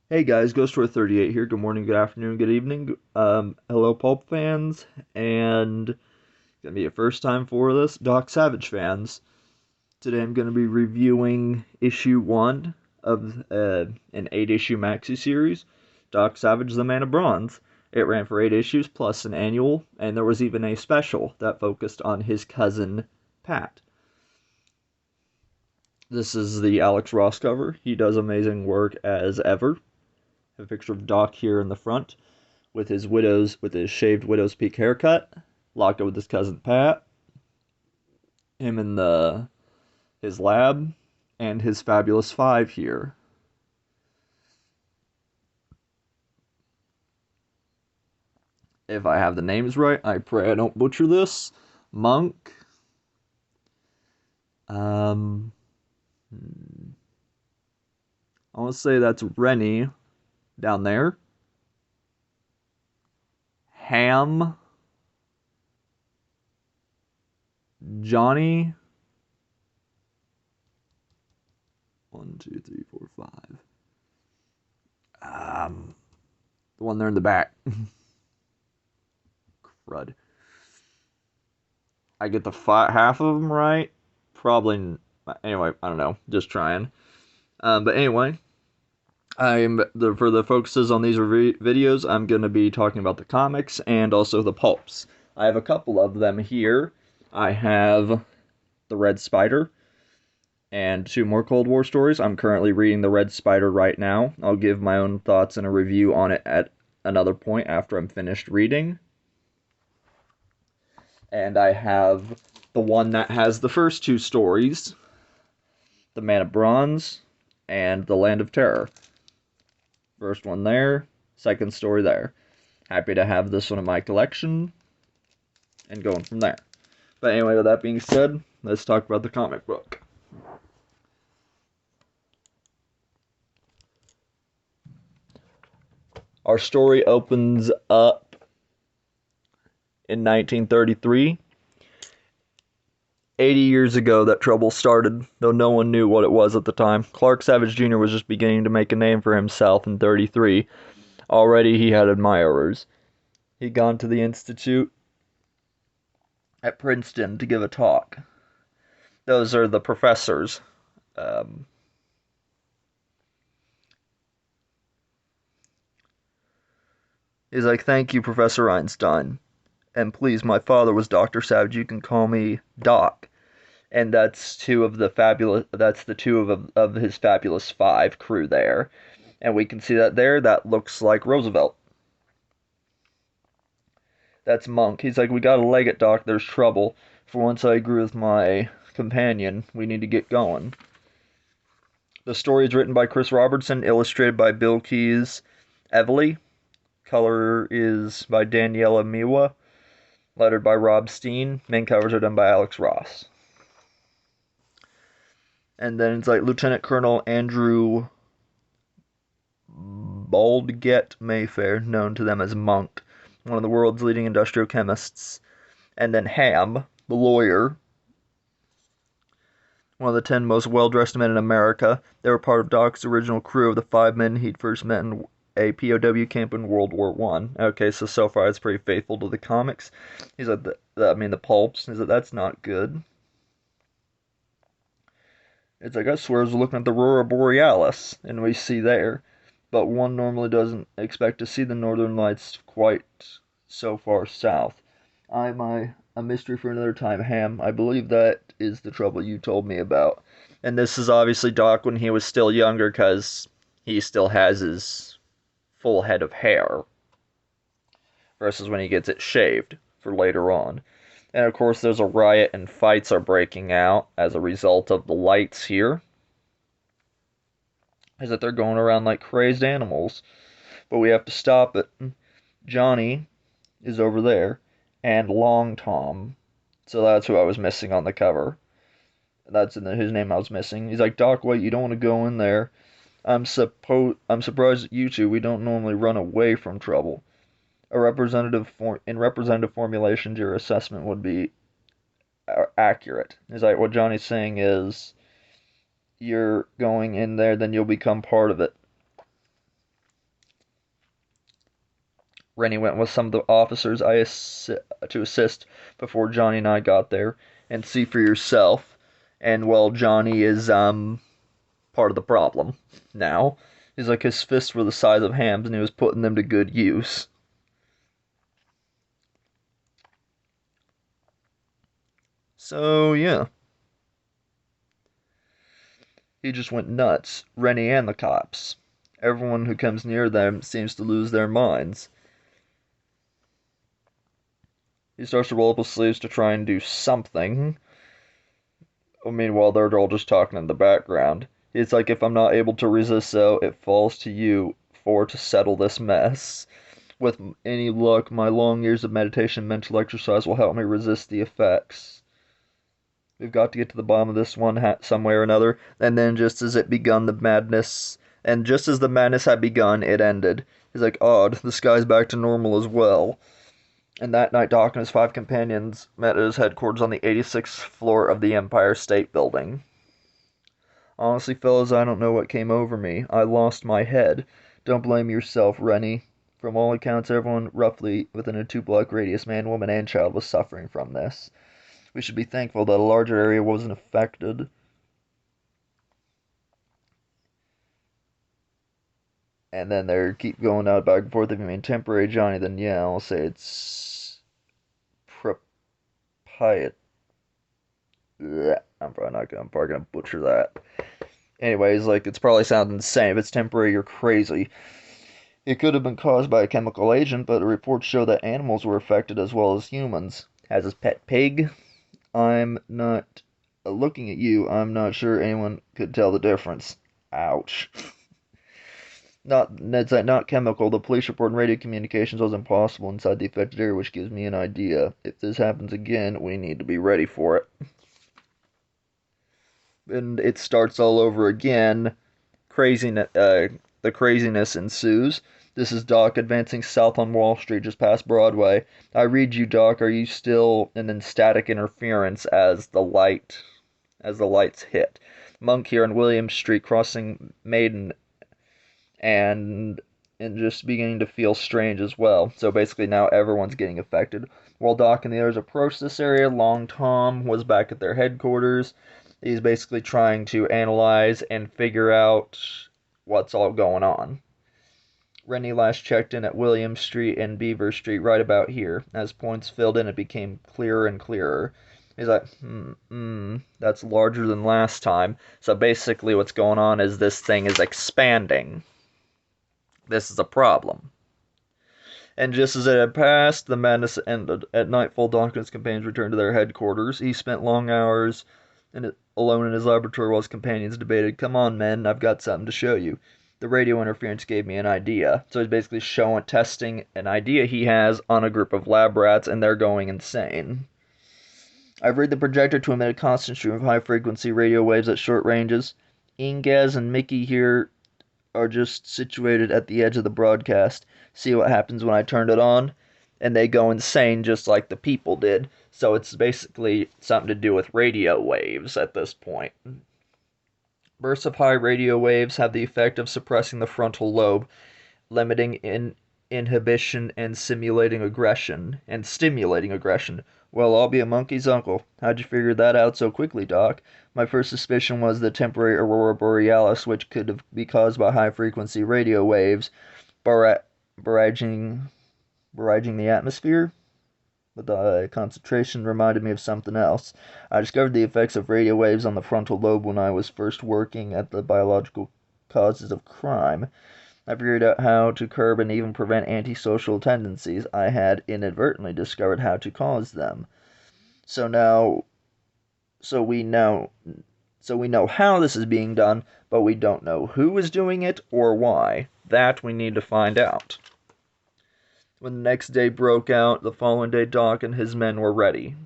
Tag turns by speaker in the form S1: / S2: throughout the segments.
S1: Hey guys, Ghost38 here. Good morning, good afternoon, good evening. Hello, Pulp fans, and gonna be a first time for this. Doc Savage fans. Today I'm gonna be reviewing issue one of an 8-issue maxi series, Doc Savage, the Man of Bronze. It ran for 8 issues plus an annual, and there was even a special that focused on his cousin Pat. This is the Alex Ross cover. He does amazing work as ever. I have a picture of Doc here in the front with his shaved widow's peak haircut, locked up with his cousin Pat, him in the his lab, and his fabulous five here. If I have the names right, I pray I don't butcher this. Monk. Um, I want to say that's Rennie down there. Ham. Johnny. 1, 2, 3, 4, 5. The one there in the back. Crud. I get the half of them right. Probably. Anyway, I don't know. Just trying. But anyway, for the focuses on these videos, I'm going to be talking about the comics and also the pulps. I have a couple of them here. I have the Red Spider and 2 more Cold War stories. I'm currently reading the Red Spider right now. I'll give my own thoughts and a review on it at another point after I'm finished reading. And I have the one that has the first 2 stories, The Man of Bronze and The Land of Terror. First one there, second story there. Happy to have this one in my collection and going from there. But anyway, with that being said, let's talk about the comic book. Our story opens up in 1933. 80 years ago that trouble started, though no one knew what it was at the time. Clark Savage Jr. was just beginning to make a name for himself in 33. Already he had admirers. He'd gone to the Institute at Princeton to give a talk. Those are the professors. He's like, "Thank you, Professor Einstein. And please, my father was Dr. Savage. You can call me Doc." And that's the two of his fabulous 5 crew there. And we can see that there, that looks like Roosevelt. That's Monk. He's like, "We gotta leg it, Doc. There's trouble. For once I agree with my companion. We need to get going." The story is written by Chris Robertson, illustrated by Bill Keyes Evely. Color is by Daniela Miwa. Lettered by Rob Steen. Main covers are done by Alex Ross. And then it's like Lieutenant Colonel Andrew Baldget Mayfair, known to them as Monk, one of the world's leading industrial chemists. And then Ham, the lawyer, one of the 10 most well-dressed men in America. They were part of Doc's original crew of the 5 men he'd first met in a POW camp in World War I. Okay, so far it's pretty faithful to the comics. He's like, the pulps. He's like, "That's not good." It's like, "I swear I was looking at the Aurora Borealis," and we see there. But one normally doesn't expect to see the northern lights quite so far south. I'm a mystery for another time, Ham. I believe that is the trouble you told me about. And this is obviously Doc when he was still younger, because he still has his full head of hair, versus when he gets it shaved for later on. And of course, there's a riot and fights are breaking out as a result of the lights here. Is that they're going around like crazed animals. But we have to stop it. Johnny is over there, and Long Tom. So that's who I was missing on the cover. That's his name I was missing. He's like, "Doc, wait, you don't want to go in there. I'm surprised at you two. We don't normally run away from trouble. In representative formulations, your assessment would be accurate." He's like, "What Johnny's saying is, you're going in there, then you'll become part of it." Rennie went with some of the officers to assist before Johnny and I got there, and see for yourself. And well, Johnny is part of the problem now. He's like, his fists were the size of hams, and he was putting them to good use. So yeah, he just went nuts. Rennie and the cops. Everyone who comes near them seems to lose their minds. He starts to roll up his sleeves to try and do something. Meanwhile, they're all just talking in the background. He's like, if I'm not able to resist, so it falls to you to settle this mess. With any luck, my long years of meditation and mental exercise will help me resist the effects. We've got to get to the bottom of this one some way or another. And then just as it begun, the madness, and just as the madness had begun, it ended. He's like, odd, the sky's back to normal as well. And that night, Doc and his 5 companions met at his headquarters on the 86th floor of the Empire State Building. Honestly, fellas, I don't know what came over me. I lost my head. Don't blame yourself, Rennie. From all accounts, everyone roughly within a 2-block radius, man, woman, and child, was suffering from this. We should be thankful that a larger area wasn't affected. And then they keep going out back and forth. If you mean temporary Johnny, then yeah, I'll say it's proprietary. I'm probably gonna butcher that. Anyways, like, it's probably sounding the same. If it's temporary, you're crazy. It could have been caused by a chemical agent, but the reports show that animals were affected as well as humans. Has his pet pig? I'm not looking at you. I'm not sure anyone could tell the difference. Ouch. Not chemical. The police report and radio communications was impossible inside the affected area, which gives me an idea. If this happens again, we need to be ready for it. And it starts all over again. The craziness ensues. This is Doc advancing south on Wall Street, just past Broadway. I read you, Doc. Are you still? And then static interference as the lights hit. Monk here on William Street, crossing Maiden, and just beginning to feel strange as well. So basically now everyone's getting affected. While Doc and the others approached this area, Long Tom was back at their headquarters. He's basically trying to analyze and figure out what's all going on. Rennie last checked in at William Street and Beaver Street right about here. As points filled in, it became clearer and clearer. He's like, that's larger than last time. So basically what's going on is this thing is expanding. This is a problem. And just as it had passed, the madness ended. At nightfall, Donkin's companions returned to their headquarters. He spent long hours alone in his laboratory while his companions debated, come on, men, I've got something to show you. The radio interference gave me an idea. So he's basically testing an idea he has on a group of lab rats, and they're going insane. I've rigged the projector to emit a constant stream of high-frequency radio waves at short ranges. Ingaz and Mickey here are just situated at the edge of the broadcast. See what happens when I turn it on? And they go insane just like the people did. So it's basically something to do with radio waves at this point. Bursts of high radio waves have the effect of suppressing the frontal lobe, limiting inhibition and stimulating aggression. Well, I'll be a monkey's uncle. How'd you figure that out so quickly, Doc? My first suspicion was the temporary aurora borealis, which could be caused by high-frequency radio waves barraging the atmosphere. But the concentration reminded me of something else. I discovered the effects of radio waves on the frontal lobe when I was first working at the biological causes of crime. I figured out how to curb and even prevent antisocial tendencies. I had inadvertently discovered how to cause them. So we know how this is being done, but we don't know who is doing it or why. That we need to find out. When the next day broke out, the following day Doc and his men were ready.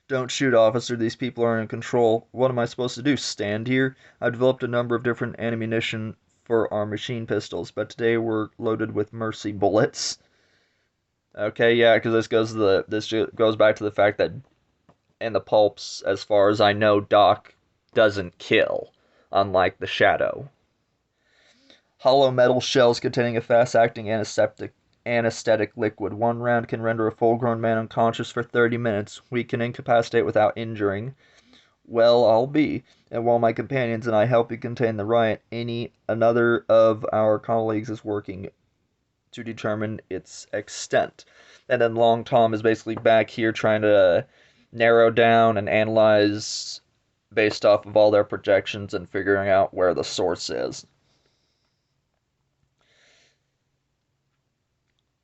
S1: Don't shoot, officer. These people are in control. What am I supposed to do? Stand here? I've developed a number of different ammunition for our machine pistols, but today we're loaded with mercy bullets. Okay, yeah, because this goes back to the fact that in the pulps, as far as I know, Doc doesn't kill, unlike the Shadow. Hollow metal shells containing a fast-acting anesthetic liquid. One round can render a full-grown man unconscious for 30 minutes. We can incapacitate without injuring. Well, I'll be. And while my companions and I help you contain the riot, another of our colleagues is working to determine its extent. And then Long Tom is basically back here trying to narrow down and analyze based off of all their projections and figuring out where the source is.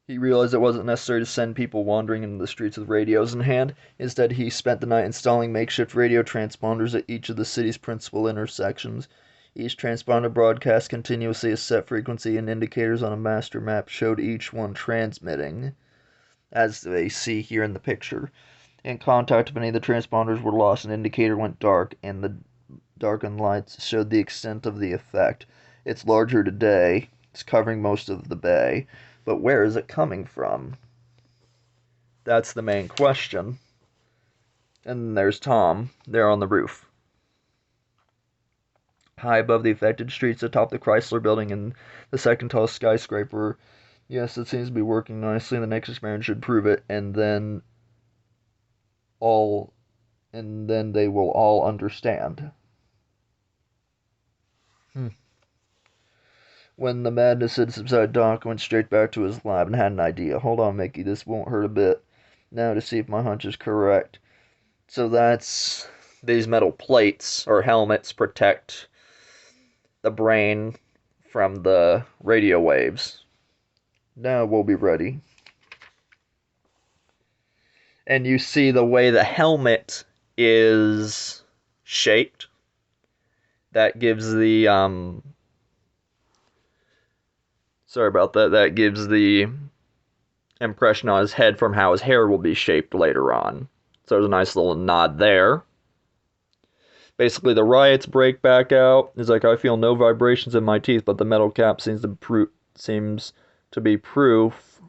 S1: He realized it wasn't necessary to send people wandering into the streets with radios in hand. Instead, he spent the night installing makeshift radio transponders at each of the city's principal intersections. Each transponder broadcast continuously a set frequency, and indicators on a master map showed each one transmitting, as they see here in the picture. In contact, if any of the transponders were lost, an indicator went dark, and the darkened lights showed the extent of the effect. It's larger today. It's covering most of the bay. But where is it coming from? That's the main question. And there's Tom, there on the roof. High above the affected streets atop the Chrysler building and the second tallest skyscraper. Yes, it seems to be working nicely, and the next experiment should prove it, and then they will all understand. When the madness had subsided, Doc went straight back to his lab and had an idea. Hold on, Mickey, this won't hurt a bit. Now to see if my hunch is correct. So that's... these metal plates, or helmets, protect the brain from the radio waves. Now we'll be ready. And you see the way the helmet is shaped. That gives the, sorry about that. That gives the impression on his head from how his hair will be shaped later on. So there's a nice little nod there. Basically, the riots break back out. He's like, I feel no vibrations in my teeth, but the metal cap seems to be proof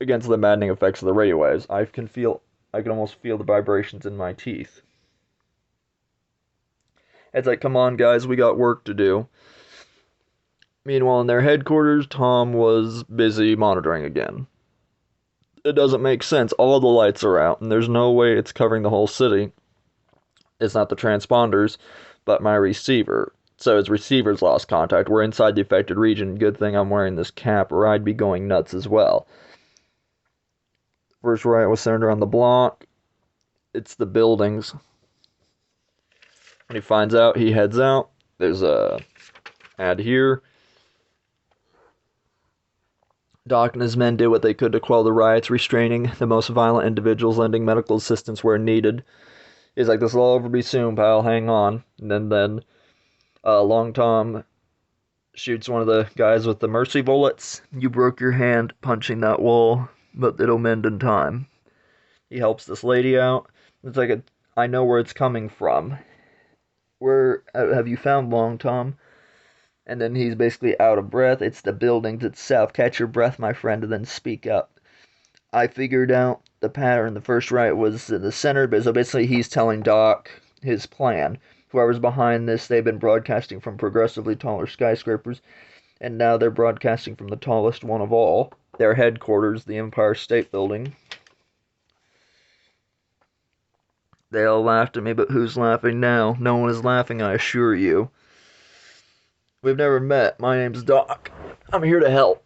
S1: against the maddening effects of the radio waves. I can almost feel the vibrations in my teeth. It's like, come on, guys, we got work to do. Meanwhile, in their headquarters, Tom was busy monitoring again. It doesn't make sense. All the lights are out, and there's no way it's covering the whole city. It's not the transponders, but my receiver. So his receiver's lost contact. We're inside the affected region. Good thing I'm wearing this cap, or I'd be going nuts as well. First riot was centered around the block. It's the buildings. When he finds out, he heads out. There's a ad here. Doc and his men did what they could to quell the riots, restraining the most violent individuals, lending medical assistance where needed. He's like, this will all over be soon, pal, hang on. And then Long Tom shoots one of the guys with the mercy bullets. You broke your hand punching that wall, but it'll mend in time. He helps this lady out. It's like, I know where it's coming from. Where have you found Long Tom? And then he's basically out of breath. It's the buildings itself. Catch your breath, my friend, and then speak up. I figured out the pattern. The first riot was in the center, but so basically he's telling Doc his plan. Whoever's behind this, they've been broadcasting from progressively taller skyscrapers, and now they're broadcasting from the tallest one of all, their headquarters, the Empire State Building. They all laughed at me, but who's laughing now? No one is laughing, I assure you. We've never met. My name's Doc. I'm here to help.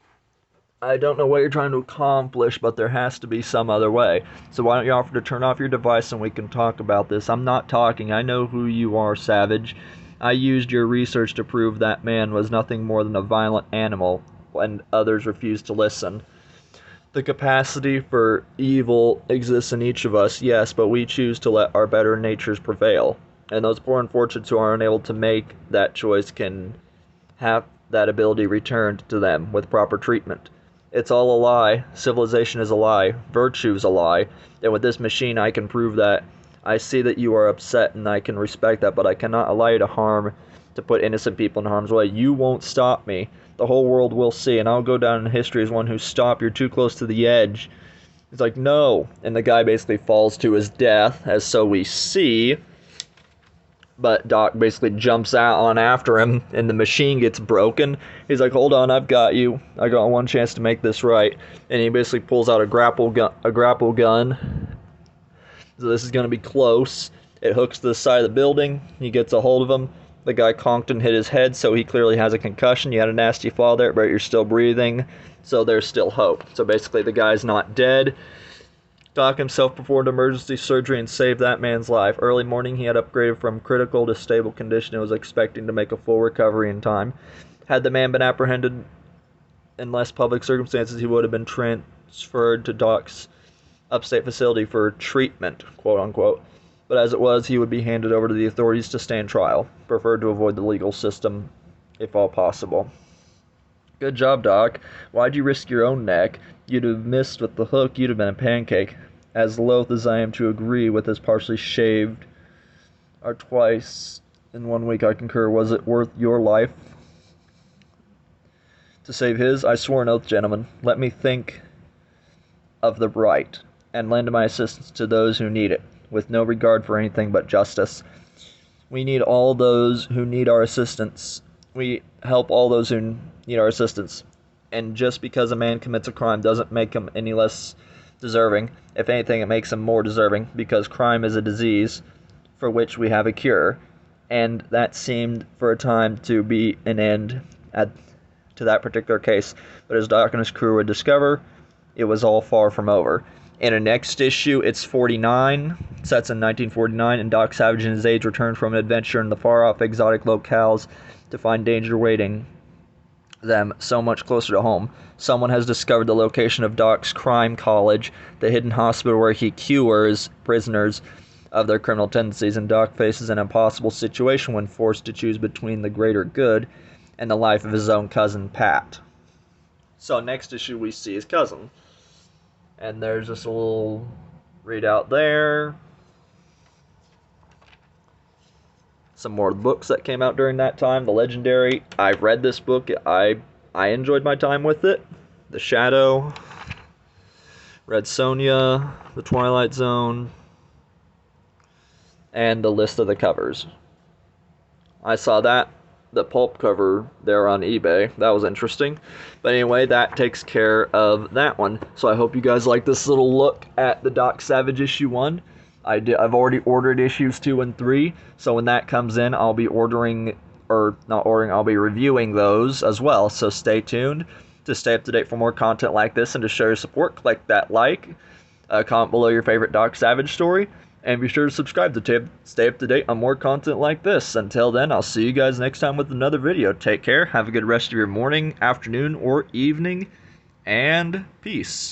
S1: I don't know what you're trying to accomplish, but there has to be some other way. So why don't you offer to turn off your device and we can talk about this? I'm not talking. I know who you are, Savage. I used your research to prove that man was nothing more than a violent animal, and others refused to listen. The capacity for evil exists in each of us, yes, but we choose to let our better natures prevail. And those poor unfortunates who are unable to make that choice can have that ability returned to them with proper treatment. It's all a lie. Civilization is a lie. Virtue is a lie. And with this machine, I can prove that. I see that you are upset, and I can respect that, but I cannot allow you to put innocent people in harm's way. You won't stop me. The whole world will see, and I'll go down in history as one who stopped. You're too close to the edge. He's like, no. And the guy basically falls to his death, as so we see. But Doc basically jumps out on after him, and the machine gets broken. He's like, "Hold on, I've got you. I got one chance to make this right." And he basically pulls out a grapple gun. So this is going to be close. It hooks to the side of the building. He gets a hold of him. The guy conked and hit his head, so he clearly has a concussion. You had a nasty fall there, but you're still breathing, so there's still hope. So basically, the guy's not dead. Doc himself performed emergency surgery and saved that man's life. Early morning, he had upgraded from critical to stable condition and was expecting to make a full recovery in time. Had the man been apprehended in less public circumstances, he would have been transferred to Doc's upstate facility for treatment, quote unquote. But as it was, he would be handed over to the authorities to stand trial. Preferred to avoid the legal system, if all possible. Good job, Doc. Why'd you risk your own neck? You'd have missed with the hook, you'd have been a pancake. As loath as I am to agree with this partially shaved, or twice in 1 week, I concur. Was it worth your life to save his? I swore an oath, gentlemen. Let me think of the right, and lend my assistance to those who need it, with no regard for anything but justice. We need all those who need our assistance. We help all those who need our assistance. And just because a man commits a crime doesn't make him any less deserving. If anything, it makes him more deserving, because crime is a disease for which we have a cure. And that seemed for a time to be an end to that particular case. But as Doc and his crew would discover, it was all far from over. In a next issue, it's 49, sets in 1949, and Doc Savage and his aides return from an adventure in the far-off exotic locales to find danger waiting them so much closer to home. Someone has discovered the location of Doc's crime college, the hidden hospital where he cures prisoners of their criminal tendencies, and Doc faces an impossible situation when forced to choose between the greater good and the life of his own cousin, Pat. So next issue we see his cousin. And there's just a little readout there. Some more books that came out during that time. The Legendary. I've read this book. I enjoyed my time with it. The Shadow. Red Sonja. The Twilight Zone. And the list of the covers. I saw the pulp cover there on eBay. That was interesting. But anyway, that takes care of that one. So I hope you guys like this little look at the Doc Savage issue 1. I've already ordered issues 2 and 3. So when that comes in, I'll be I'll be reviewing those as well. So stay tuned to stay up to date for more content like this, and to show your support, click that like, comment below your favorite Doc Savage story, and be sure to subscribe to stay up to date on more content like this. Until then, I'll see you guys next time with another video. Take care, have a good rest of your morning, afternoon, or evening, and peace.